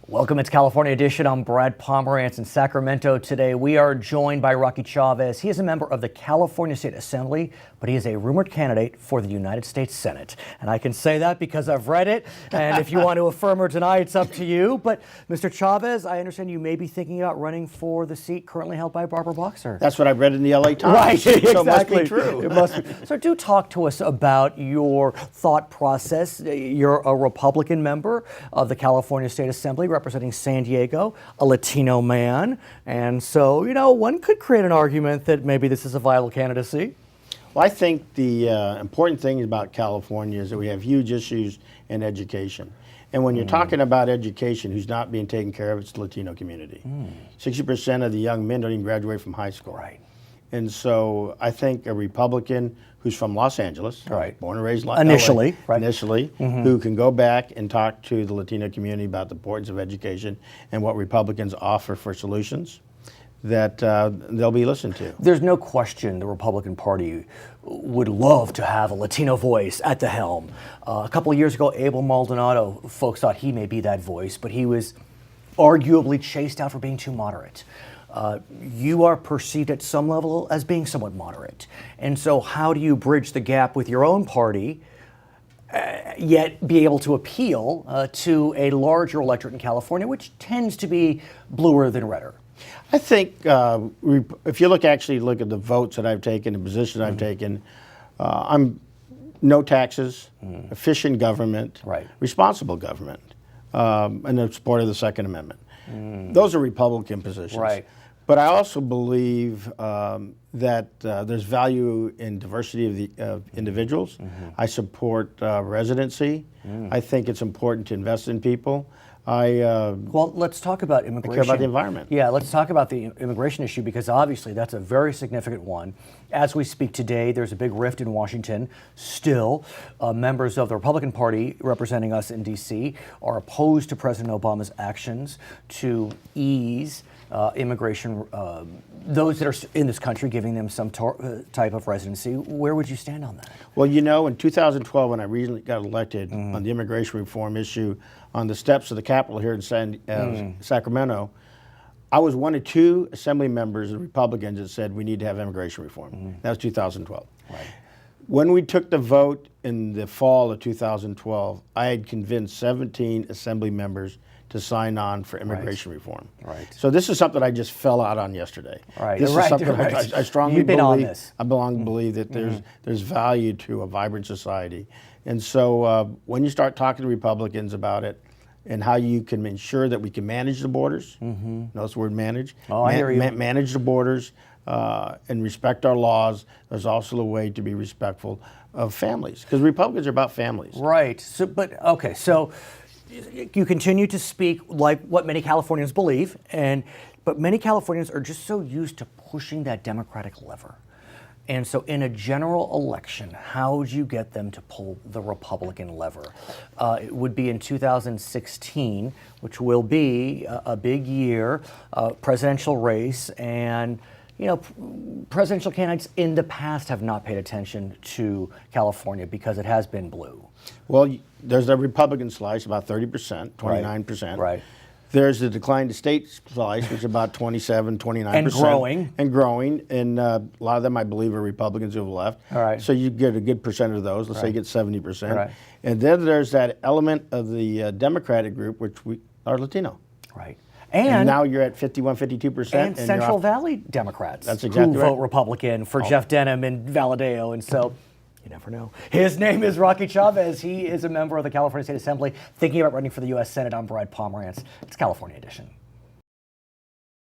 Welcome, it's California Edition. I'm Brad Pomerance in Sacramento today. We are joined by Rocky Chavez. He is a member of the California State Assembly, but he is a rumored candidate for the United States Senate. And I can say that because I've read it, and if you want to affirm or deny, it's up to you. But Mr. Chavez, I understand you may be thinking about running for the seat currently held by Barbara Boxer. That's what I've read in the LA Times. Right, exactly. So it must be true. It must be. So do talk to us about your thought process. You're a Republican member of the California State Assembly representing San Diego, a Latino man. And so, one could create an argument that maybe this is a viable candidacy. Well, I think the important thing about California is that we have huge issues in education. And when you're talking about education, who's not being taken care of, it's the Latino community. 60% of the young men don't even graduate from high school. Right. And so I think a Republican who's from Los Angeles, born and raised initially, LA, initially, who can go back and talk to the Latino community about the importance of education and what Republicans offer for solutions, that they'll be listened to. There's no question the Republican Party would love to have a Latino voice at the helm. A couple of years ago, Abel Maldonado, folks thought he may be that voice, but he was arguably chased out for being too moderate. You are perceived at some level as being somewhat moderate. And so how do you bridge the gap with your own party, yet be able to appeal to a larger electorate in California, which tends to be bluer than redder? I think if you look at the votes that I've taken, the positions I've taken, I'm no taxes, efficient government, responsible government, and the support of the Second Amendment. Those are Republican positions. Right. But I also believe that there's value in diversity of individuals. I support residency. I think it's important to invest in people. Well, let's talk about immigration. I care about the environment. Yeah, let's talk about the immigration issue, because obviously that's a very significant one. As we speak today, there's a big rift in Washington. Still, members of the Republican Party representing us in D.C. are opposed to President Obama's actions to ease immigration, those that are in this country, giving them some type of residency. Where would you stand on that? Well, in 2012, when I recently got elected on the immigration reform issue, on the steps of the Capitol here in Sacramento, I was one of two assembly members, the Republicans, that said we need to have immigration reform. That was 2012. Right. When we took the vote in the fall of 2012, I had convinced 17 assembly members to sign on for immigration reform. Right. So this is something I just fell out on yesterday. Right. This is something I strongly believe. I believe that there's value to a vibrant society. And so when you start talking to Republicans about it and how you can ensure that we can manage the borders, notice the word manage, I hear you. Manage the borders and respect our laws, there's also a way to be respectful of families, because Republicans are about families. Right. So you continue to speak like what many Californians believe, but many Californians are just so used to pushing that Democratic lever. And so in a general election, how would you get them to pull the Republican lever? It would be in 2016, which will be a big year, presidential race, and presidential candidates in the past have not paid attention to California because it has been blue. Well, there's the Republican slice, about 30%, 29%. Right. There's the decline to state slice, which is about 27, 29%. And growing. And growing. And a lot of them, I believe, are Republicans who have left. All right. So you get a good percent of those. Let's say you get 70%. Right. And then there's that element of the Democratic group, which we are Latino. Right. And now you're at 51, 52%. And Central Valley Democrats. That's exactly who right. vote Republican for Jeff Denham and Valadeo. And so you never know. His name is Rocky Chavez. He is a member of the California State Assembly thinking about running for the U.S. Senate. I'm Brad Pomerance. It's California Edition.